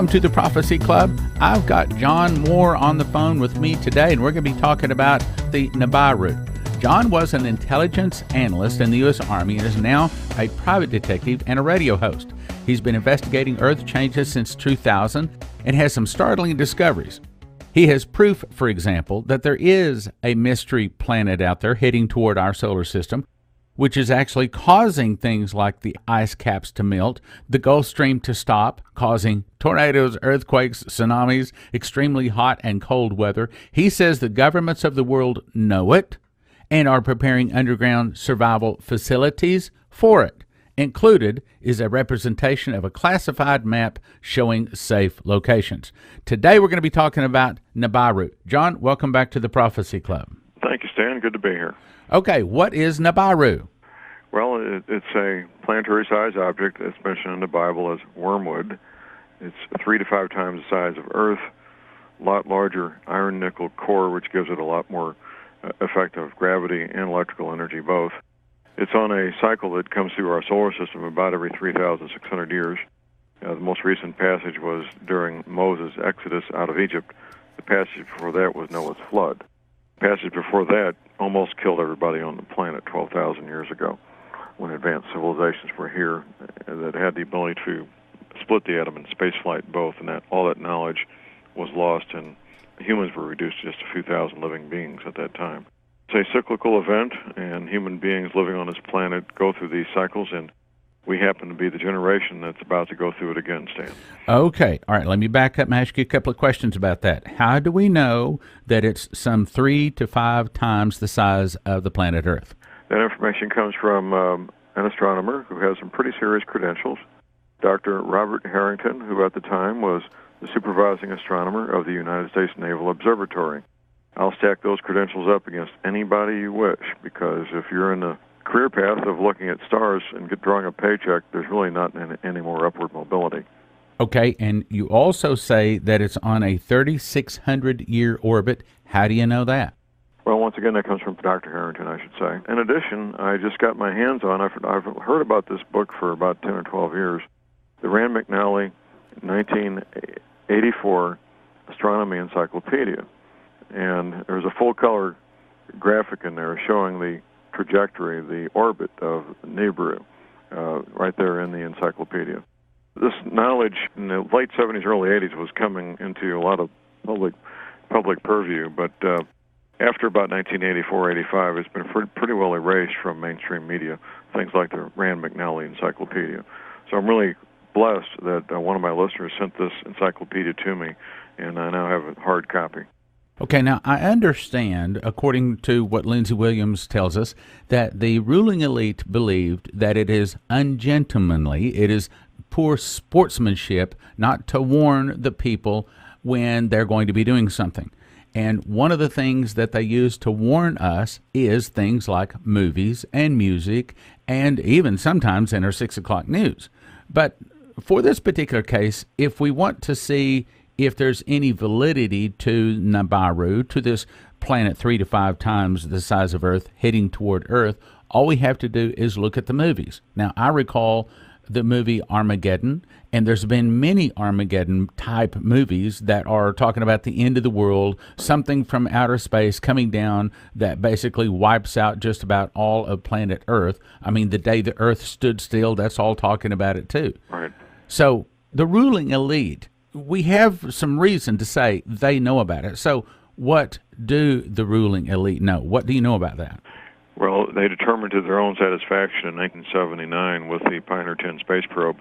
to the Prophecy Club. I've got John Moore on the phone with me today, and we're going to be talking about the Nibiru. John was an intelligence analyst in the U.S. Army and is now a private detective and a radio host. He's been investigating Earth changes since 2000 and has some startling discoveries. He has proof, for example, that there is a mystery planet out there heading toward our solar system, which is actually causing things like the ice caps to melt, the Gulf Stream to stop, causing tornadoes, earthquakes, tsunamis, extremely hot and cold weather. He says the governments of the world know it and are preparing underground survival facilities for it. Included is a representation of a classified map showing safe locations. Today we're going to be talking about Nibiru. John, welcome back to the Prophecy Club. Thank you, Stan. Good to be here. Okay, what is Nibiru? Well, it's a planetary-sized object that's mentioned in the Bible as wormwood. It's 3 to 5 times the size of Earth, a lot larger iron-nickel core, which gives it a lot more effective gravity and electrical energy both. It's on a cycle that comes through our solar system about every 3,600 years. The most recent passage was during Moses' exodus out of Egypt. The passage before that was Noah's flood. The passage before that almost killed everybody on the planet 12,000 years ago, when advanced civilizations were here that had the ability to split the atom and spaceflight both, and that all that knowledge was lost, and humans were reduced to just a few thousand living beings at that time. It's a cyclical event, and human beings living on this planet go through these cycles, and we happen to be the generation that's about to go through it again, Stan. Okay. All right. Let me back up and ask you a couple of questions about that. How do we know that it's some 3 to 5 times the size of the planet Earth? That information comes from an astronomer who has some pretty serious credentials, Dr. Robert Harrington, who at the time was the supervising astronomer of the United States Naval Observatory. I'll stack those credentials up against anybody you wish, because if you're in the career path of looking at stars and drawing a paycheck, there's really not any more upward mobility. Okay, and you also say that it's on a 3,600-year orbit. How do you know that? Well, once again, that comes from Dr. Harrington, I should say. In addition, I just got my hands on, I've heard about this book for about 10 or 12 years, the Rand McNally 1984 Astronomy Encyclopedia. And there's a full-color graphic in there showing the trajectory, the orbit of Nibiru, right there in the encyclopedia. This knowledge in the late 70s, early 80s was coming into a lot of public purview, but after about 1984-85, it's been pretty well erased from mainstream media, things like the Rand McNally Encyclopedia. So I'm really blessed that one of my listeners sent this encyclopedia to me, and I now have a hard copy. Okay, now I understand, according to what Lindsey Williams tells us, that the ruling elite believed that it is ungentlemanly, it is poor sportsmanship not to warn the people when they're going to be doing something. And one of the things that they use to warn us is things like movies and music and even sometimes in our 6 o'clock news. But for this particular case, if we want to see if there's any validity to Nibiru, to this planet 3 to 5 times the size of Earth heading toward Earth, all we have to do is look at the movies. Now, I recall the movie Armageddon, and there's been many Armageddon-type movies that are talking about the end of the world, something from outer space coming down that basically wipes out just about all of planet Earth. I mean, the day the Earth stood still, that's all talking about it too. Right. So the ruling elite, we have some reason to say they know about it. So what do the ruling elite know? What do you know about that? Well, they determined to their own satisfaction in 1979 with the Pioneer 10 space probe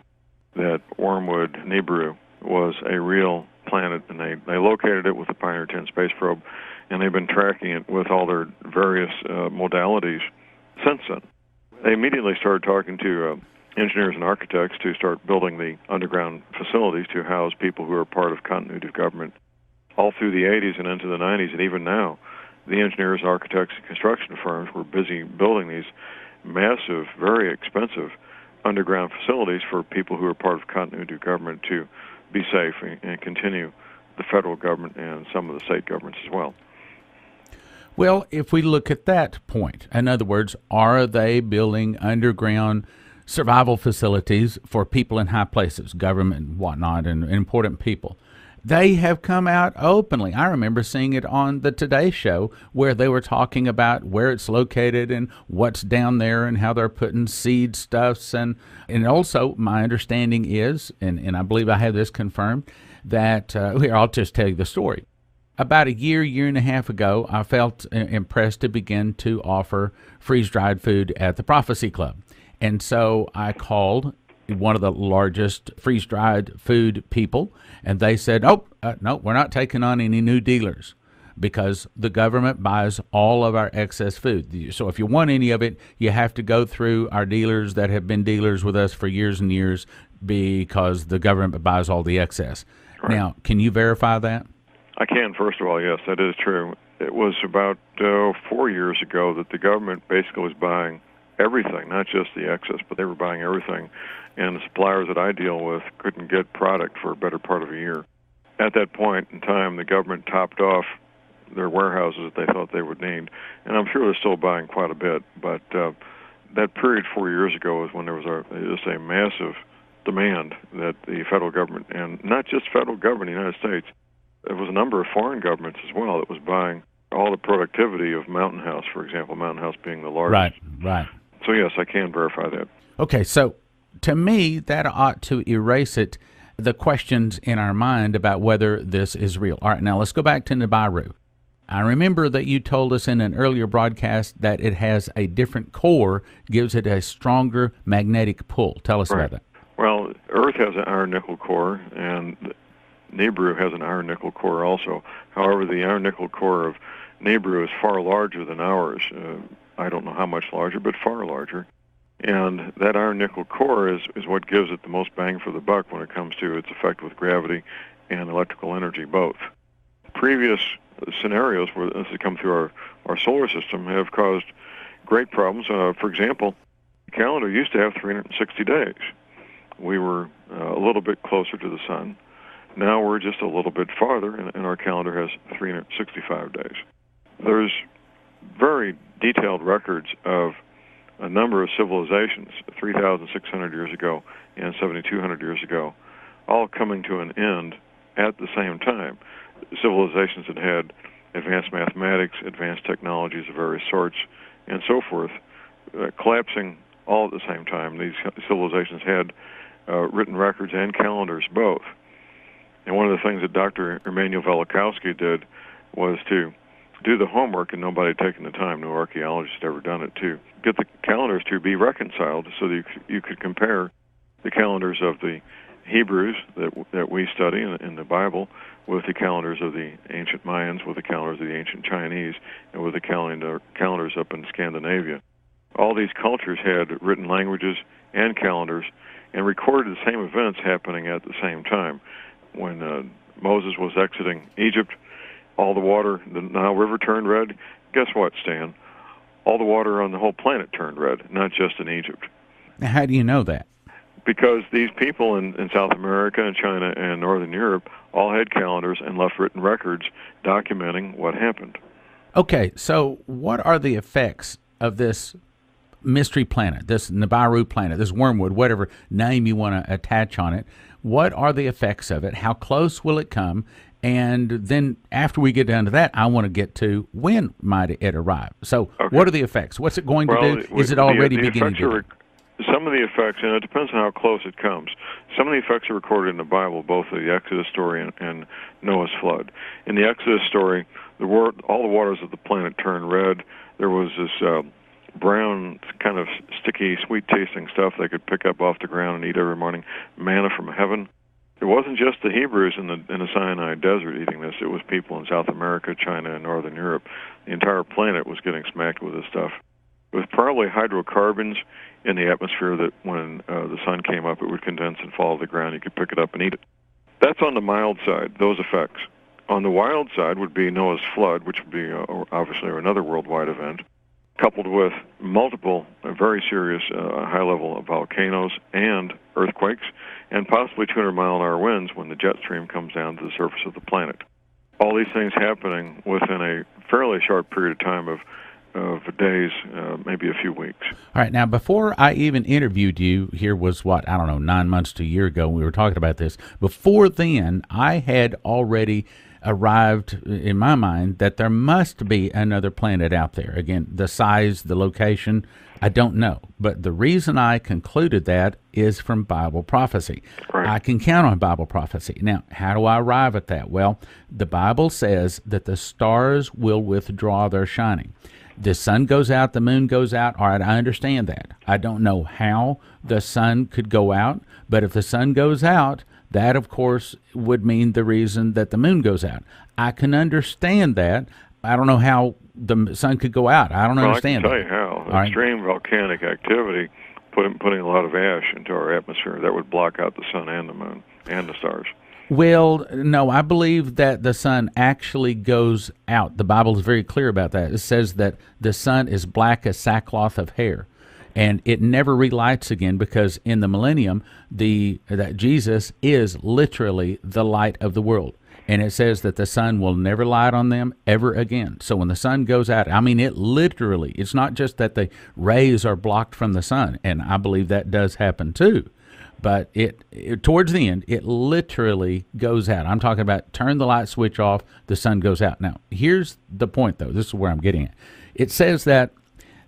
that Wormwood Nibiru was a real planet, and they located it with the Pioneer 10 space probe, and they've been tracking it with all their various modalities since then. They immediately started talking to engineers and architects to start building the underground facilities to house people who are part of continuity of government all through the 80s and into the 90s, and even now. The engineers, architects, and construction firms were busy building these massive, very expensive underground facilities for people who are part of continuity of government to be safe and continue the federal government and some of the state governments as well. Well, if we look at that point, in other words, are they building underground survival facilities for people in high places, government and whatnot, and important people. They have come out openly. I remember seeing it on the Today Show where they were talking about where it's located and what's down there and how they're putting seed stuffs. And also my understanding is, and I believe I have this confirmed, that, here, I'll just tell you the story. About a year and a half ago, I felt impressed to begin to offer freeze-dried food at the Prophecy Club. And so I called one of the largest freeze-dried food people, and they said, no, we're not taking on any new dealers because the government buys all of our excess food. So if you want any of it, you have to go through our dealers that have been dealers with us for years and years because the government buys all the excess. Right. Now, can you verify that? I can. First of all, yes, that is true. It was about 4 years ago that the government basically was buying everything, not just the excess, but they were buying everything. And the suppliers that I deal with couldn't get product for a better part of a year. At that point in time, the government topped off their warehouses that they thought they would need. And I'm sure they're still buying quite a bit. But that period 4 years ago was when there was just a massive demand that the federal government, and not just federal government in the United States, there was a number of foreign governments as well that was buying all the productivity of Mountain House, for example, Mountain House being the largest. Right. So, yes, I can verify that. Okay, so to me, that ought to erase the questions in our mind about whether this is real. All right, now let's go back to Nibiru. I remember that you told us in an earlier broadcast that it has a different core, gives it a stronger magnetic pull. Tell us about that. Well, Earth has an iron-nickel core, and Nibiru has an iron-nickel core also. However, the iron-nickel core of Nibiru is far larger than ours. I don't know how much larger, but far larger. And that iron-nickel core is what gives it the most bang for the buck when it comes to its effect with gravity and electrical energy, both. Previous scenarios where this has come through our solar system have caused great problems. For example, the calendar used to have 360 days. We were a little bit closer to the sun. Now we're just a little bit farther, and our calendar has 365 days. There's very detailed records of a number of civilizations, 3,600 years ago and 7,200 years ago, all coming to an end at the same time. Civilizations that had advanced mathematics, advanced technologies of various sorts, and so forth, collapsing all at the same time. These civilizations had written records and calendars both. And one of the things that Dr. Immanuel Velikovsky did was to do the homework, and nobody had taken the time, no archaeologist had ever done it, to get the calendars to be reconciled so that you could compare the calendars of the Hebrews that we study in the Bible with the calendars of the ancient Mayans, with the calendars of the ancient Chinese, and with the calendars up in Scandinavia. All these cultures had written languages and calendars and recorded the same events happening at the same time. When Moses was exiting Egypt, all the water, the Nile River turned red. Guess what, Stan? All the water on the whole planet turned red, not just in Egypt. Now, how do you know that? Because these people in South America and China and Northern Europe all had calendars and left written records documenting what happened. Okay, so what are the effects of this mystery planet, this Nibiru planet, this wormwood, whatever name you want to attach on it? What are the effects of it? How close will it come? And then after we get down to that, I want to get to when might it arrive. So what are the effects? What's it going to do? Is it already beginning to do? Some of the effects, and it depends on how close it comes. Some of the effects are recorded in the Bible, both the Exodus story and Noah's flood. In the Exodus story, all the waters of the planet turned red. There was this brown, kind of sticky, sweet-tasting stuff they could pick up off the ground and eat every morning, manna from heaven. It wasn't just the Hebrews in the Sinai Desert eating this. It was people in South America, China, and Northern Europe. The entire planet was getting smacked with this stuff. It was probably hydrocarbons in the atmosphere that when the sun came up, it would condense and fall to the ground. You could pick it up and eat it. That's on the mild side, those effects. On the wild side would be Noah's flood, which would be obviously another worldwide event, coupled with multiple very serious high-level volcanoes and earthquakes, and possibly 200-mile-an-hour winds when the jet stream comes down to the surface of the planet. All these things happening within a fairly short period of time of of days, maybe a few weeks. All right. Now, before I even interviewed you, here was what, I don't know, 9 months to a year ago, we were talking about this. Before then, I had already arrived in my mind that there must be another planet out there. Again, the size, the location, I don't know. But the reason I concluded that is from Bible prophecy. Right. I can count on Bible prophecy. Now, how do I arrive at that? Well, the Bible says that the stars will withdraw their shining. The sun goes out, the moon goes out. All right, I understand that. I don't know how the sun could go out, but if the sun goes out, that, of course, would mean the reason that the moon goes out. I can understand that. I don't know how the sun could go out. I don't understand I can tell you how. All Extreme volcanic activity, putting a lot of ash into our atmosphere, that would block out the sun and the moon and the stars. Well, no, I believe that the sun actually goes out. The Bible is very clear about that. It says that the sun is black as sackcloth of hair, and it never relights again, because in the millennium, that Jesus is literally the light of the world. And it says that the sun will never light on them ever again. So when the sun goes out, I mean, it's not just that the rays are blocked from the sun, and I believe that does happen too. But it towards the end, it literally goes out. I'm talking about turn the light switch off, the sun goes out. Now, here's the point, though. This is where I'm getting at. It says that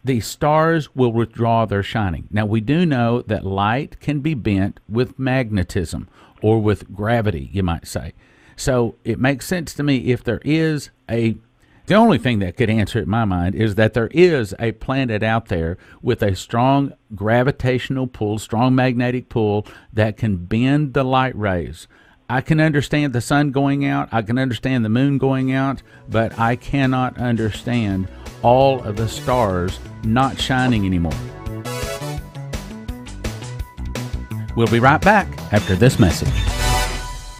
the stars will withdraw their shining. Now, we do know that light can be bent with magnetism or with gravity, you might say. So it makes sense to me if there is the only thing that could answer it in my mind is that there is a planet out there with a strong gravitational pull, strong magnetic pull that can bend the light rays. I can understand the sun going out. I can understand the moon going out, but I cannot understand all of the stars not shining anymore. We'll be right back after this message.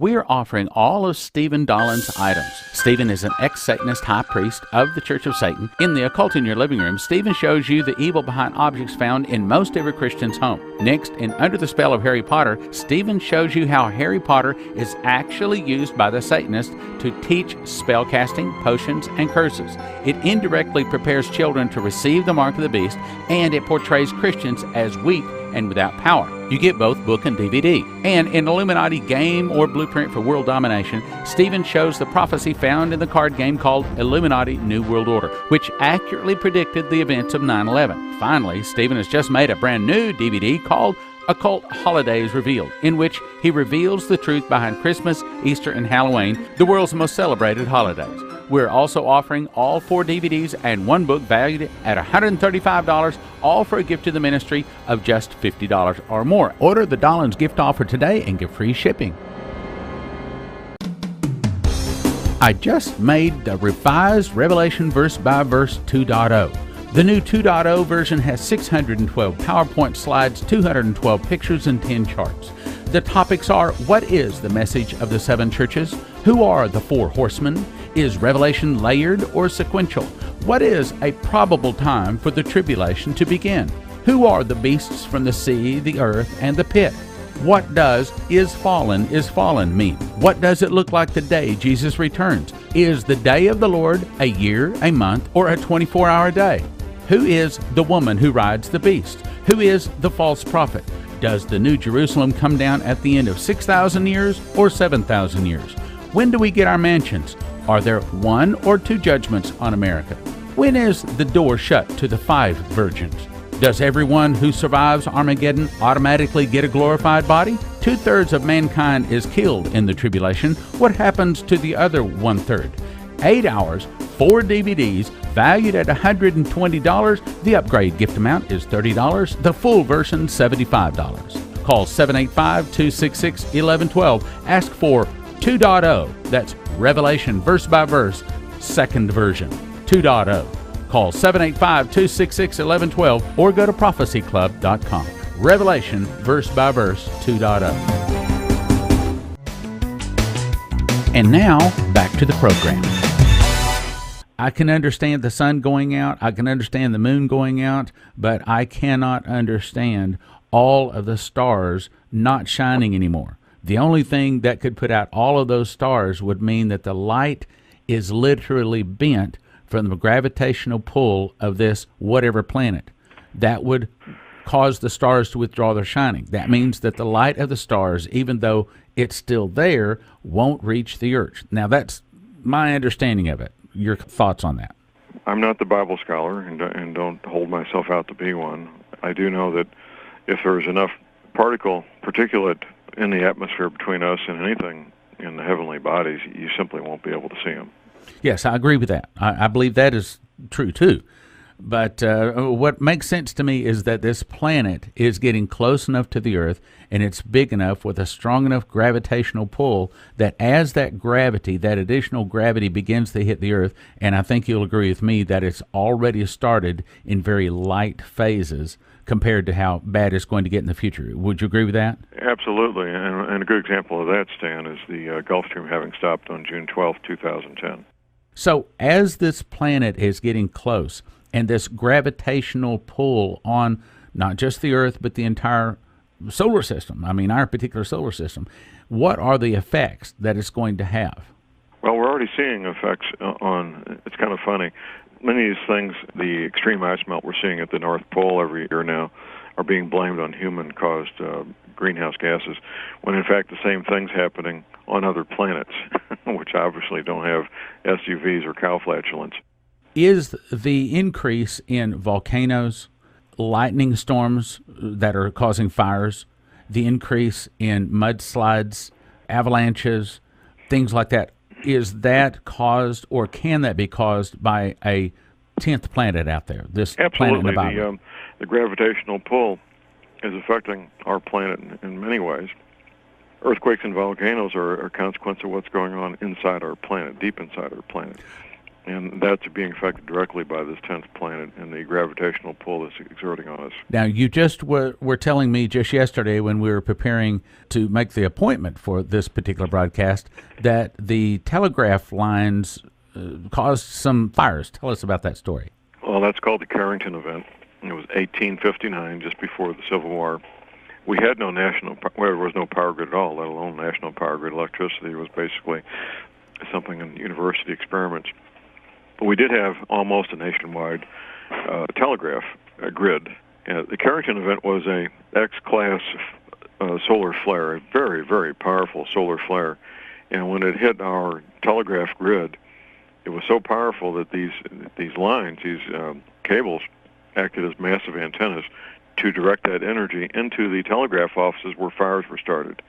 We are offering all of Stephen Dolland's items. Stephen is an ex-Satanist high priest of the Church of Satan. In the Occult in Your Living Room, Stephen shows you the evil behind objects found in most every Christian's home. Next, in Under the Spell of Harry Potter, Stephen shows you how Harry Potter is actually used by the Satanists to teach spellcasting, potions, and curses. It indirectly prepares children to receive the mark of the beast, and it portrays Christians as weak and without power. You get both book and DVD. And in Illuminati Game or Blueprint for World Domination, Stephen shows the prophecy found in the card game called Illuminati New World Order, which accurately predicted the events of 9/11. Finally, Stephen has just made a brand new DVD called Occult Holidays Revealed, in which he reveals the truth behind Christmas, Easter, and Halloween, the world's most celebrated holidays. We're also offering all 4 DVDs and 1 book valued at $135, all for a gift to the ministry of just $50 or more. Order the Dolland's gift offer today and get free shipping. I just made the revised Revelation Verse by Verse 2.0. The new 2.0 version has 612 PowerPoint slides, 212 pictures, and 10 charts. The topics are: what is the message of the 7 churches? Who are the 4 horsemen? Is Revelation layered or sequential? What is a probable time for the tribulation to begin? Who are the beasts from the sea, the earth, and the pit? What does is fallen mean? What does it look like the day Jesus returns? Is the day of the Lord a year, a month, or a 24-hour day? Who is the woman who rides the beast? Who is the false prophet? Does the New Jerusalem come down at the end of 6,000 years or 7,000 years? When do we get our mansions? Are there 1 or 2 judgments on America? When is the door shut to the 5 virgins? Does everyone who survives Armageddon automatically get a glorified body? 2/3 of mankind is killed in the tribulation. What happens to the other 1/3? 8 hours, 4 DVDs, valued at $120. The upgrade gift amount is $30. The full version, $75. Call 785-266-1112. Ask for 2.0. That's Revelation Verse by Verse, second version, 2.0. Call 785-266-1112 or go to prophecyclub.com. Revelation Verse by Verse 2.0. And now, back to the program. I can understand the sun going out. I can understand the moon going out, but I cannot understand all of the stars not shining anymore. The only thing that could put out all of those stars would mean that the light is literally bent from the gravitational pull of this whatever planet, that would cause the stars to withdraw their shining. That means that the light of the stars, even though it's still there, won't reach the Earth. Now, that's my understanding of it. Your thoughts on that? I'm not the Bible scholar and don't hold myself out to be one. I do know that if there's enough particulate in the atmosphere between us and anything in the heavenly bodies, you simply won't be able to see them. Yes, I agree with that. I believe that is true, too. But what makes sense to me is that this planet is getting close enough to the Earth, and it's big enough with a strong enough gravitational pull that as that gravity, that additional gravity begins to hit the Earth, and I think you'll agree with me that it's already started in very light phases compared to how bad it's going to get in the future. Would you agree with that? Absolutely, and a good example of that, Stan, is the Gulf Stream having stopped on June 12, 2010. So as this planet is getting close, and this gravitational pull on not just the Earth, but the entire solar system, I mean, our particular solar system, what are the effects that it's going to have? Well, we're already seeing effects on, it's kind of funny, many of these things, the extreme ice melt we're seeing at the North Pole every year now, are being blamed on human-caused greenhouse gases, when in fact the same thing's happening on other planets, which obviously don't have SUVs or cow flatulence. Is the increase in volcanoes, lightning storms that are causing fires, the increase in mudslides, avalanches, things like that, is that caused, or can that be caused by a 10th planet out there, this planet in the Bible? The gravitational pull is affecting our planet in many ways. Earthquakes and volcanoes are a consequence of what's going on inside our planet, deep inside our planet. And that's being affected directly by this 10th planet and the gravitational pull that's exerting on us. Now, you just were telling me just yesterday when we were preparing to make the appointment for this particular broadcast that the telegraph lines caused some fires. Tell us about that story. Well, that's called the Carrington event. It was 1859, just before the Civil War. We had no there was no power grid at all, let alone national power grid. Electricity was basically something in university experiments. But we did have almost a nationwide telegraph grid. The Carrington event was a X-class solar flare, a very, very powerful solar flare. And when it hit our telegraph grid, it was so powerful that these lines, these cables, acted as massive antennas to direct that energy into the telegraph offices where fires were started.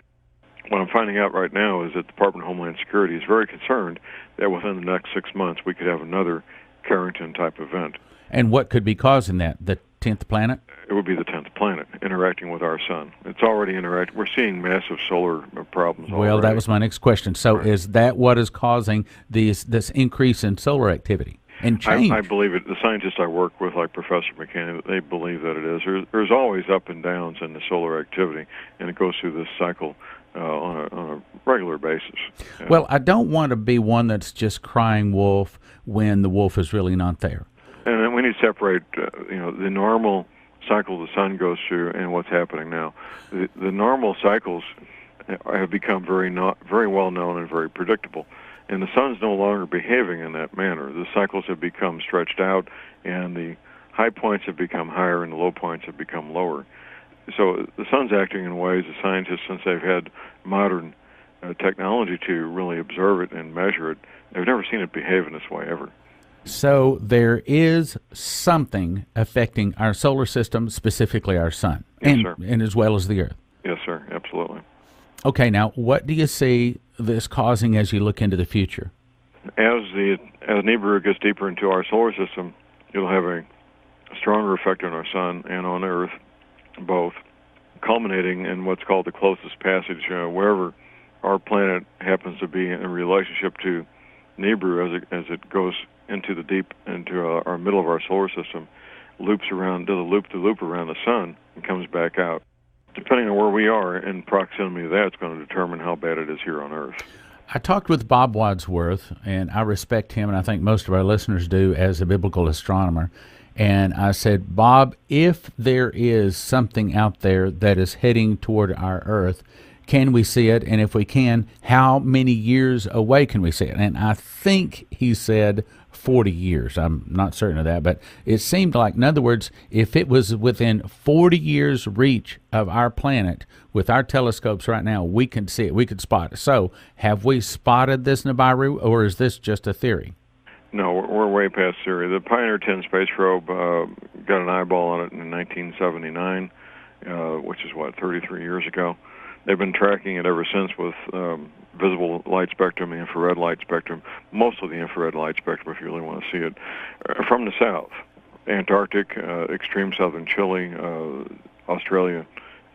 What I'm finding out right now is that the Department of Homeland Security is very concerned that within the next 6 months we could have another Carrington-type event. And what could be causing that? The 10th planet? It would be the 10th planet interacting with our sun. It's already interacting. We're seeing massive solar problems already. Well, that was my next question. So right. Is that what is causing this increase in solar activity and change? I believe it. The scientists I work with, like Professor McKinney, they believe that it is. There's always up and downs in the solar activity, and it goes through this cycle on a regular basis. Well, I don't want to be one that's just crying wolf when the wolf is really not there. And then we need to separate, the normal cycle the sun goes through and what's happening now. The normal cycles have become very well known and very predictable, and the sun's no longer behaving in that manner. The cycles have become stretched out, and the high points have become higher, and the low points have become lower. So the sun's acting in ways the scientists, since they've had modern technology to really observe it and measure it, they've never seen it behave in this way ever. So there is something affecting our solar system, specifically our sun, yes, sir. And as well as the Earth. Yes, sir, absolutely. Okay, now what do you see this causing as you look into the future? As Nibiru gets deeper into our solar system, it'll have a stronger effect on our sun and on Earth, both, culminating in what's called the closest passage, wherever our planet happens to be in relationship to Nibiru as it goes into our middle of our solar system, loops around, does a loop-to-loop around the sun, and comes back out. Depending on where we are in proximity to that, it's going to determine how bad it is here on Earth. I talked with Bob Wadsworth, and I respect him, and I think most of our listeners do, as a biblical astronomer. And I said, Bob, if there is something out there that is heading toward our Earth, can we see it? And if we can, how many years away can we see it? And I think he said 40 years. I'm not certain of that, but it seemed like, in other words, if it was within 40 years reach of our planet with our telescopes right now, we can see it, we could spot it. So have we spotted this Nibiru, or is this just a theory? No, we're way past theory. The Pioneer 10 space probe got an eyeball on it in 1979, which is, 33 years ago. They've been tracking it ever since with visible light spectrum, the infrared light spectrum, mostly the infrared light spectrum if you really want to see it, from the south. Antarctic, extreme southern Chile, Australia.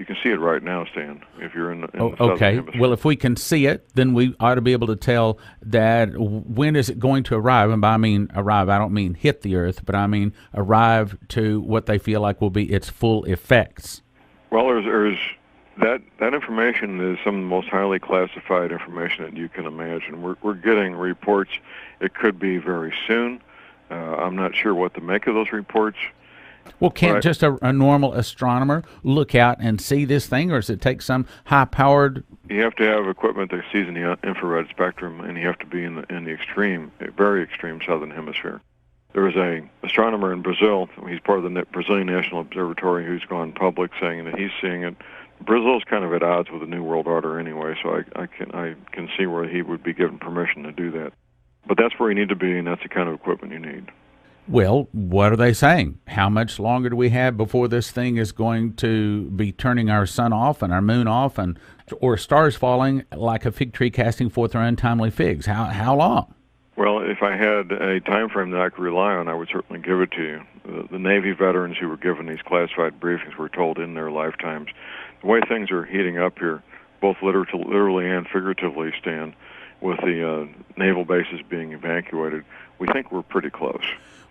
You can see it right now, Stan, if you're in the southern hemisphere. Well, if we can see it, then we ought to be able to tell that when is it going to arrive. And by I mean arrive, I don't mean hit the Earth, but I mean arrive to what they feel like will be its full effects. Well, there's that information is some of the most highly classified information that you can imagine. We're getting reports. It could be very soon. I'm not sure what to make of those reports. Well, can't just a normal astronomer look out and see this thing, or does it take some high-powered? You have to have equipment that sees in the infrared spectrum, and you have to be in the extreme, very extreme southern hemisphere. There was an astronomer in Brazil. He's part of the Brazilian National Observatory who's gone public saying that he's seeing it. Brazil's kind of at odds with the New World Order anyway, so I can see where he would be given permission to do that. But that's where you need to be, and that's the kind of equipment you need. Well, what are they saying? How much longer do we have before this thing is going to be turning our sun off and our moon off, or stars falling like a fig tree casting forth their untimely figs? How long? Well, if I had a time frame that I could rely on, I would certainly give it to you. The Navy veterans who were given these classified briefings were told in their lifetimes. The way things are heating up here, both literally and figuratively, Stan, with the naval bases being evacuated, we think we're pretty close.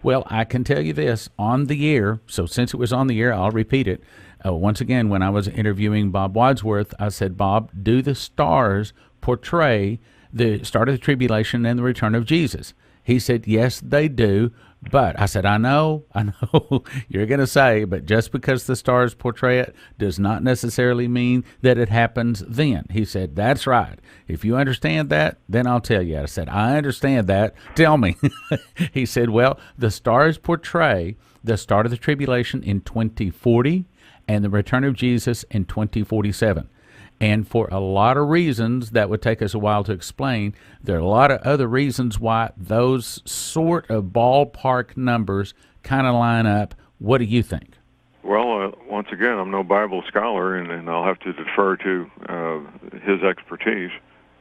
Well, I can tell you this, on the air, so since it was on the air, I'll repeat it. Once again, when I was interviewing Bob Wadsworth, I said, Bob, do the stars portray the start of the tribulation and the return of Jesus? He said, yes, they do. But I said, I know you're going to say, but just because the stars portray it does not necessarily mean that it happens then. He said, that's right. If you understand that, then I'll tell you. I said, I understand that. Tell me. He said, well, the stars portray the start of the tribulation in 2040 and the return of Jesus in 2047. And for a lot of reasons that would take us a while to explain, there are a lot of other reasons why those sort of ballpark numbers kind of line up. What do you think? Well, once again, I'm no Bible scholar, and I'll have to defer to his expertise.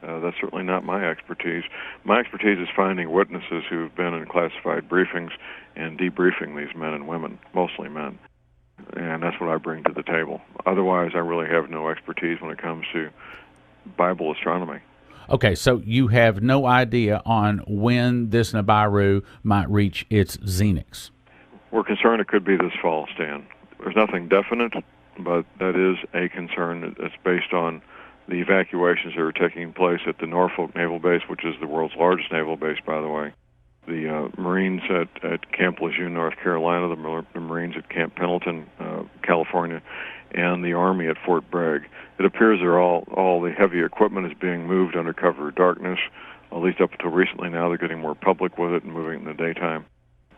That's certainly not my expertise. My expertise is finding witnesses who've been in classified briefings and debriefing these men and women, mostly men. And that's what I bring to the table. Otherwise, I really have no expertise when it comes to Bible astronomy. Okay, so you have no idea on when this Nibiru might reach its zenith. We're concerned it could be this fall, Stan. There's nothing definite, but that is a concern that's based on the evacuations that are taking place at the Norfolk Naval Base, which is the world's largest naval base, by the way. The Marines at Camp Lejeune, North Carolina, the Marines at Camp Pendleton, California, and the Army at Fort Bragg. It appears they're all the heavy equipment is being moved under cover of darkness, at least up until recently. Now they're getting more public with it and moving in the daytime,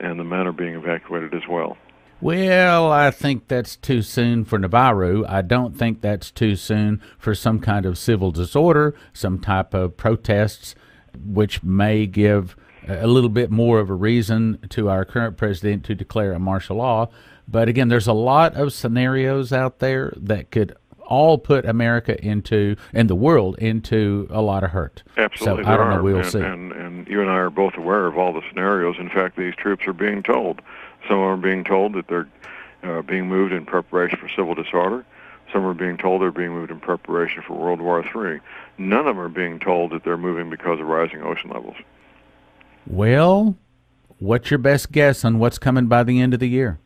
and the men are being evacuated as well. Well, I think that's too soon for Nibiru. I don't think that's too soon for some kind of civil disorder, some type of protests, which may give a little bit more of a reason to our current president to declare a martial law. But again, there's a lot of scenarios out there that could all put America into, and the world into, a lot of hurt. Absolutely, so I don't know, we'll see. And you and I are both aware of all the scenarios. In fact, these troops are being told. Some are being told that they're being moved in preparation for civil disorder. Some are being told they're being moved in preparation for World War III. None of them are being told that they're moving because of rising ocean levels. Well, what's your best guess on what's coming by the end of the year?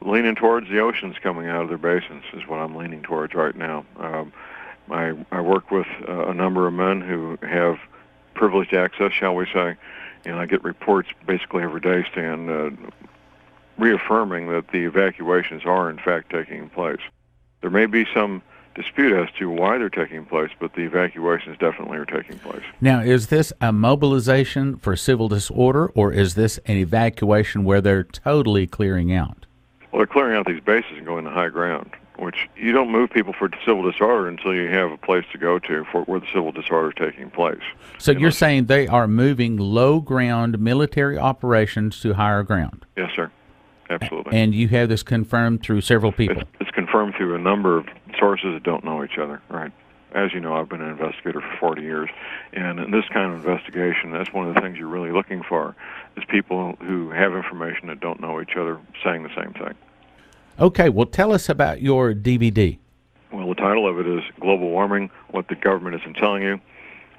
Leaning towards the oceans coming out of their basins is what I'm leaning towards right now. I work with a number of men who have privileged access, shall we say, and I get reports basically every day, Stan, reaffirming that the evacuations are in fact taking place. There may be some dispute as to why they're taking place, but the evacuations definitely are taking place. Now, is this a mobilization for civil disorder, or is this an evacuation where they're totally clearing out? Well, they're clearing out these bases and going to high ground, which you don't move people for civil disorder until you have a place to go to for where the civil disorder is taking place. So you're saying they are moving low ground military operations to higher ground? Yes, sir. Absolutely. And you have this confirmed through several people? It's confirmed through a number of sources that don't know each other, right? As you know, I've been an investigator for 40 years, and in this kind of investigation, that's one of the things you're really looking for, is people who have information that don't know each other saying the same thing. Okay, well, tell us about your DVD. Well, the title of it is Global Warming, What the Government Isn't Telling You.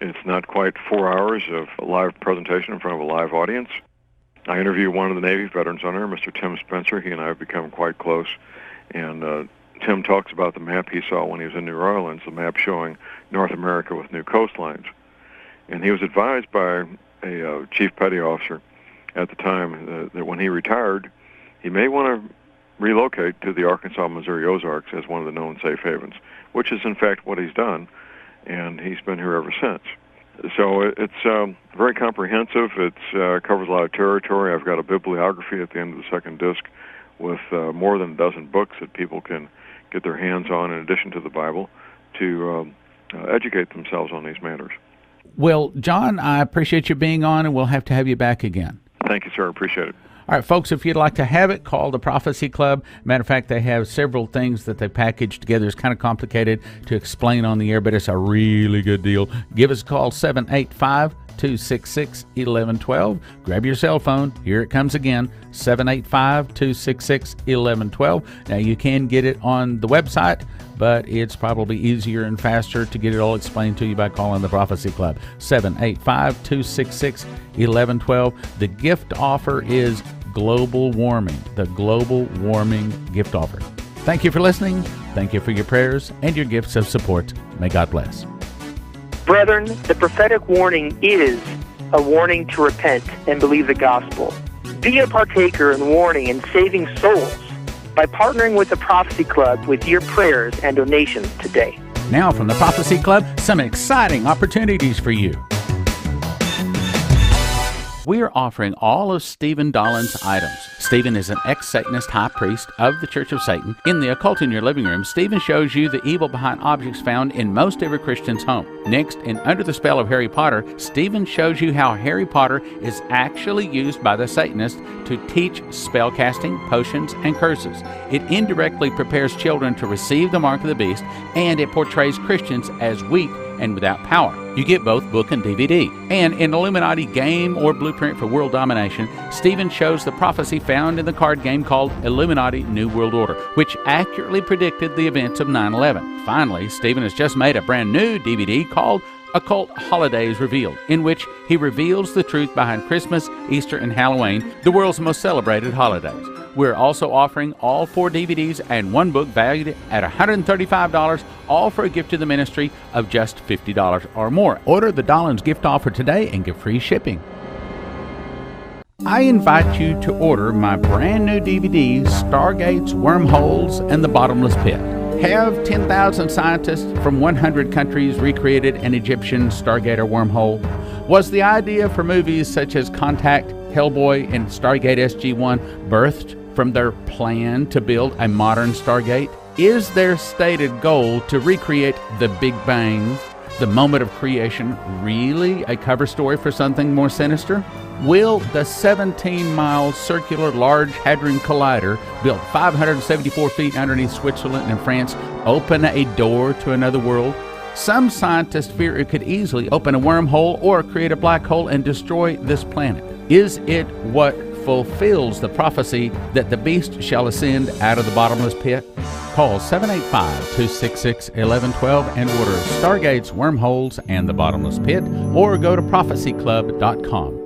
It's not quite 4 hours of a live presentation in front of a live audience. I interview one of the Navy veterans on there, Mr. Tim Spencer. He and I have become quite close, and Tim talks about the map he saw when he was in New Orleans, the map showing North America with new coastlines. And he was advised by a chief petty officer at the time that when he retired, he may want to relocate to the Arkansas, Missouri Ozarks as one of the known safe havens, which is in fact what he's done, and he's been here ever since. So it's very comprehensive. It covers a lot of territory. I've got a bibliography at the end of the second disc with more than a dozen books that people can get their hands on in addition to the Bible to educate themselves on these matters. Well, John, I appreciate you being on, and we'll have to have you back again. Thank you, sir. I appreciate it. All right, folks, if you'd like to have it, call the Prophecy Club. Matter of fact, they have several things that they package together. It's kind of complicated to explain on the air, but it's a really good deal. Give us a call, 785-266-1112. Grab your cell phone. Here it comes again, 785-266-1112. Now, you can get it on the website, but it's probably easier and faster to get it all explained to you by calling the Prophecy Club, 785-266-1112. The gift offer is global warming, the global warming gift offer. Thank you for listening. Thank you for your prayers and your gifts of support. May God bless. Brethren, the prophetic warning is a warning to repent and believe the gospel. Be a partaker in warning and saving souls by partnering with the Prophecy Club with your prayers and donations today. Now from the Prophecy Club, some exciting opportunities for you. We are offering all of Stephen Dolan's items. Stephen is an ex-Satanist high priest of the Church of Satan. In the Occult in Your Living Room, Stephen shows you the evil behind objects found in most every Christian's home. Next, in Under the Spell of Harry Potter, Stephen shows you how Harry Potter is actually used by the Satanists to teach spellcasting, potions, and curses. It indirectly prepares children to receive the mark of the beast, and it portrays Christians as weak and without power. You get both book and DVD. And in Illuminati Game or Blueprint for World Domination, Stephen shows the prophecy found in the card game called Illuminati New World Order, which accurately predicted the events of 9/11. Finally, Stephen has just made a brand new DVD called Occult Holidays Revealed, in which he reveals the truth behind Christmas, Easter, and Halloween, the world's most celebrated holidays. We're also offering all 4 DVDs and 1 book valued at $135, all for a gift to the ministry of just $50 or more. Order the Dolan's gift offer today and get free shipping. I invite you to order my brand new DVD, Stargates, Wormholes, and the Bottomless Pit. Have 10,000 scientists from 100 countries recreated an Egyptian Stargate or wormhole? Was the idea for movies such as Contact, Hellboy, and Stargate SG-1 birthed from their plan to build a modern Stargate? Is their stated goal to recreate the Big Bang, the moment of creation, really a cover story for something more sinister? Will the 17-mile circular Large Hadron Collider, built 574 feet underneath Switzerland and France, open a door to another world? Some scientists fear it could easily open a wormhole or create a black hole and destroy this planet. Is it what fulfills the prophecy that the beast shall ascend out of the bottomless pit? Call 785-266-1112 and order Stargates, Wormholes, and the Bottomless Pit, or go to prophecyclub.com.